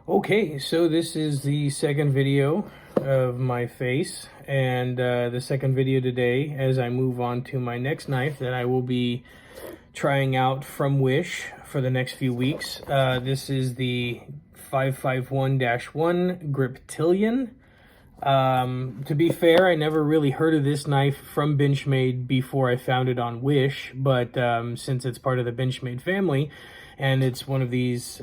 Okay, so this is the second video of my face, and the second video today as I move on to my next knife that I will be trying out from Wish for the next few weeks. This is the 551-1 Griptilian. To be fair, I never really heard of this knife from Benchmade before I found it on Wish, but since it's part of the Benchmade family and it's one of these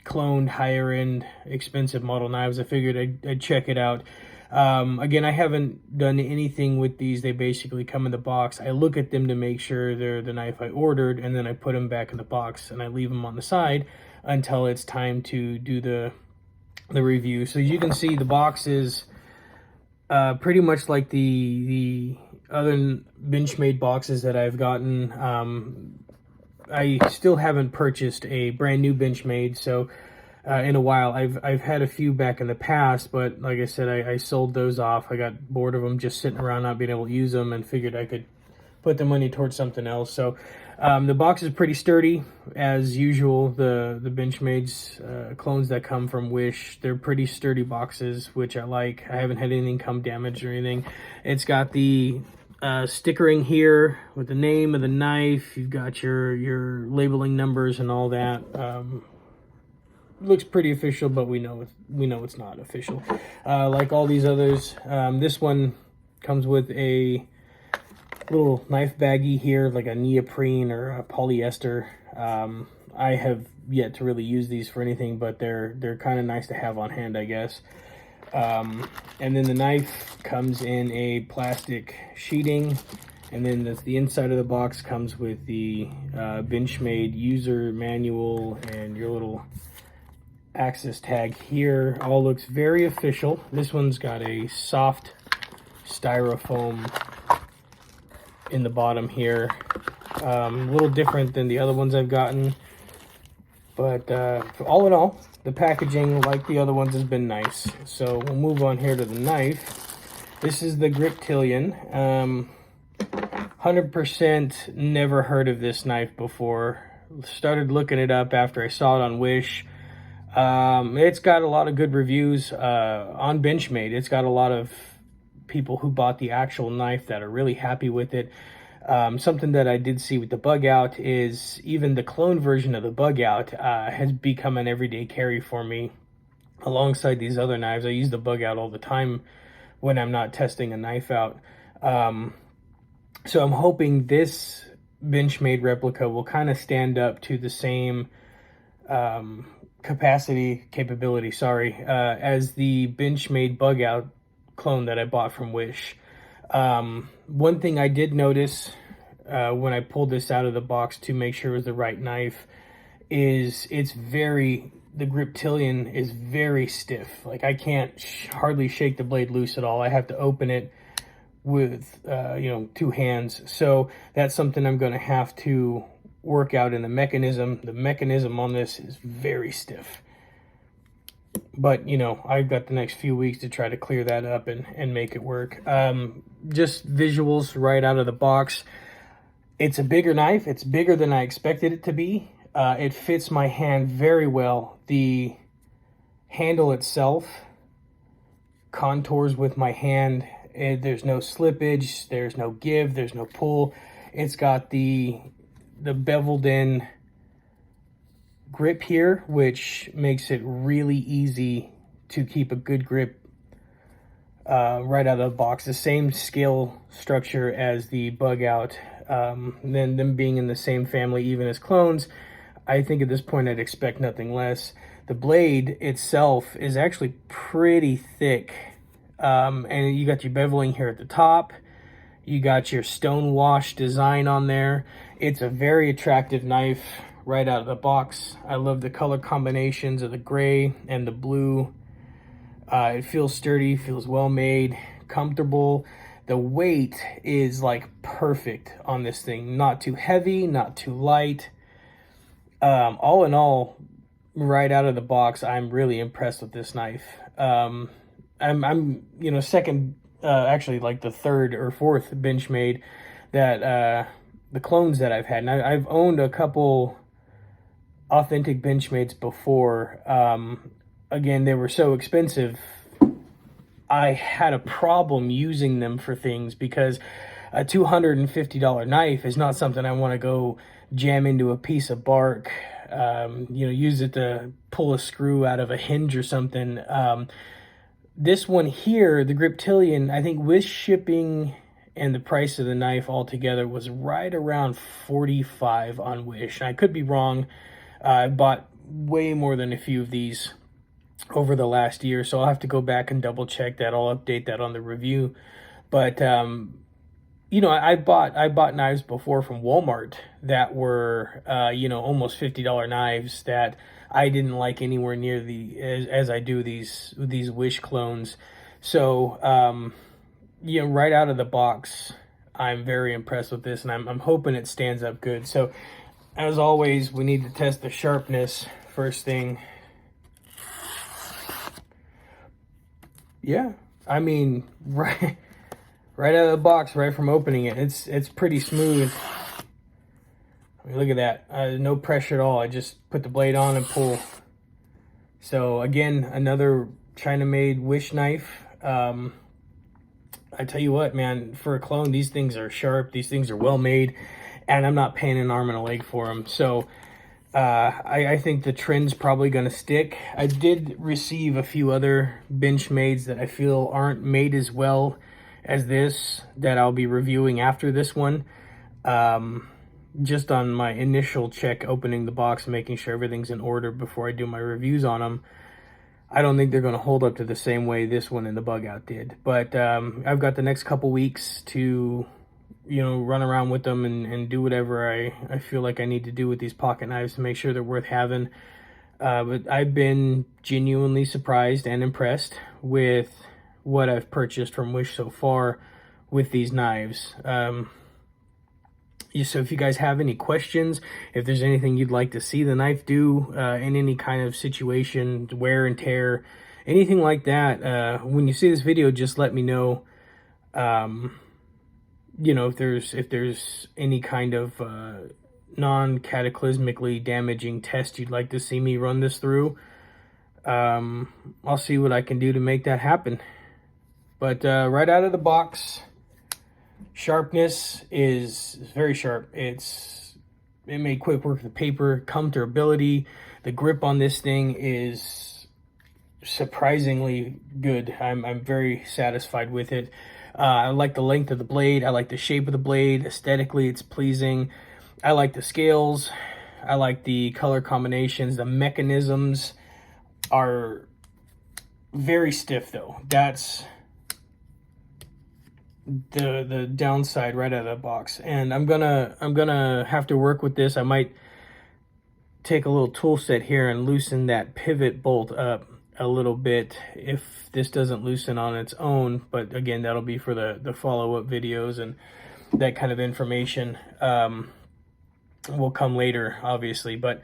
cloned higher end expensive model knives, I figured I'd check it out. Again, I haven't done anything with these. They basically come in the box. I look at them to make sure they're the knife I ordered, and then I put them back in the box and I leave them on the side until it's time to do the review. So as you can see, the box is pretty much like the other Benchmade boxes that I've gotten. I still haven't purchased a brand new Benchmade, so in a while. I've had a few back in the past, but like I said, I sold those off. I got bored of them just sitting around not being able to use them and figured I could put the money towards something else. So the box is pretty sturdy as usual. The Benchmade's clones that come from Wish, they're pretty sturdy boxes, which I like. I haven't had anything come damaged or anything. It's got the stickering here with the name of the knife. You've got your labeling numbers and all that. Looks pretty official, but we know it's not official. Like all these others, this one comes with a little knife baggie here, like a neoprene or a polyester. I have yet to really use these for anything, but they're kind of nice to have on hand, I guess. And then the knife comes in a plastic sheeting, and then the inside of the box comes with the Benchmade user manual and your little access tag here. All looks very official. This one's got a soft styrofoam in the bottom here. A little different than the other ones I've gotten, but all in all, the packaging, like the other ones, has been nice. So we'll move on here to the knife. This is the Griptilian. 100% never heard of this knife before. Started looking it up after I saw it on Wish. It's got a lot of good reviews on Benchmade. It's got a lot of people who bought the actual knife that are really happy with it. Something that I did see with the bug out is even the clone version of the bug out has become an everyday carry for me alongside these other knives. I use the bug out all the time when I'm not testing a knife out. So I'm hoping this Benchmade replica will kind of stand up to the same capability, as the Benchmade bug out clone that I bought from Wish. One thing I did notice when I pulled this out of the box to make sure it was the right knife is the Griptilian is very stiff. Like I can't hardly shake the blade loose at all. I have to open it with two hands. So that's something I'm going to have to work out in the mechanism. The mechanism on this is very stiff. But, I've got the next few weeks to try to clear that up and make it work. Just visuals right out of the box. It's a bigger knife. It's bigger than I expected it to be. It fits my hand very well. The handle itself contours with my hand. There's no slippage. There's no give. There's no pull. It's got the beveled in grip here, which makes it really easy to keep a good grip right out of the box. The same scale structure as the bug out. Then them being in the same family, even as clones, I think at this point I'd expect nothing less. The blade itself is actually pretty thick, and you got your beveling here at the top. You got your stone wash design on there. It's a very attractive knife right out of the box. I love the color combinations of the gray and the blue. It feels sturdy, feels well made, comfortable. The weight is like perfect on this thing. Not too heavy, not too light. All in all, right out of the box, I'm really impressed with this knife. I'm second, actually like the third or fourth Benchmade that the clones that I've had. And I've owned a couple authentic Benchmades before. again, they were so expensive, I had a problem using them for things, because a $250 knife is not something I want to go jam into a piece of bark, use it to pull a screw out of a hinge or something. This one here, the Griptilian, I think with shipping and the price of the knife altogether was right around $45 on Wish. I could be wrong. I bought way more than a few of these over the last year, so I'll have to go back and double check that. I'll update that on the review. But I bought knives before from Walmart that were almost $50 knives that I didn't like anywhere near as I do these Wish clones. So right out of the box, I'm very impressed with this, and I'm hoping it stands up good. So as always, we need to test the sharpness first thing. Yeah, I mean, right out of the box, right from opening it, it's pretty smooth. I mean, look at that. No pressure at all. I just put the blade on and pull. So again, another China-made Wish knife. I tell you what, man, for a clone, these things are sharp. These things are well made, and I'm not paying an arm and a leg for them. So I think the trend's probably going to stick. I did receive a few other Benchmades that I feel aren't made as well as this, that I'll be reviewing after this one. Just on my initial check, opening the box and making sure everything's in order before I do my reviews on them, I don't think they're going to hold up to the same way this one and the Bug Out did. But I've got the next couple weeks to run around with them and do whatever I feel like I need to do with these pocket knives to make sure they're worth having. But I've been genuinely surprised and impressed with what I've purchased from Wish so far with these knives. So if you guys have any questions, if there's anything you'd like to see the knife do in any kind of situation, wear and tear, anything like that, when you see this video, just let me know. If there's any kind of non-cataclysmically damaging test you'd like to see me run this through, I'll see what I can do to make that happen. But right out of the box, sharpness is very sharp. It made quick work of the paper. Comfortability, the grip on this thing is surprisingly good. I'm very satisfied with it. I like the length of the blade. I like the shape of the blade. Aesthetically, it's pleasing. I like the scales. I like the color combinations. The mechanisms are very stiff, though. That's the downside right out of the box. And I'm gonna have to work with this. I might take a little tool set here and loosen that pivot bolt up a little bit if this doesn't loosen on its own, but again, that'll be for the follow-up videos, and that kind of information will come later, obviously. But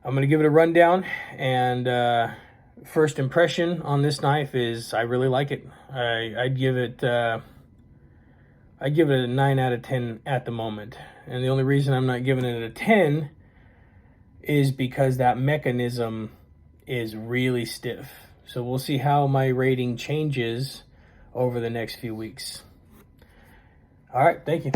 I'm gonna give it a rundown, and first impression on this knife is I really like it. I'd give it a 9 out of 10 at the moment, and the only reason I'm not giving it a 10 is because that mechanism is really stiff. So we'll see how my rating changes over the next few weeks. All right, thank you.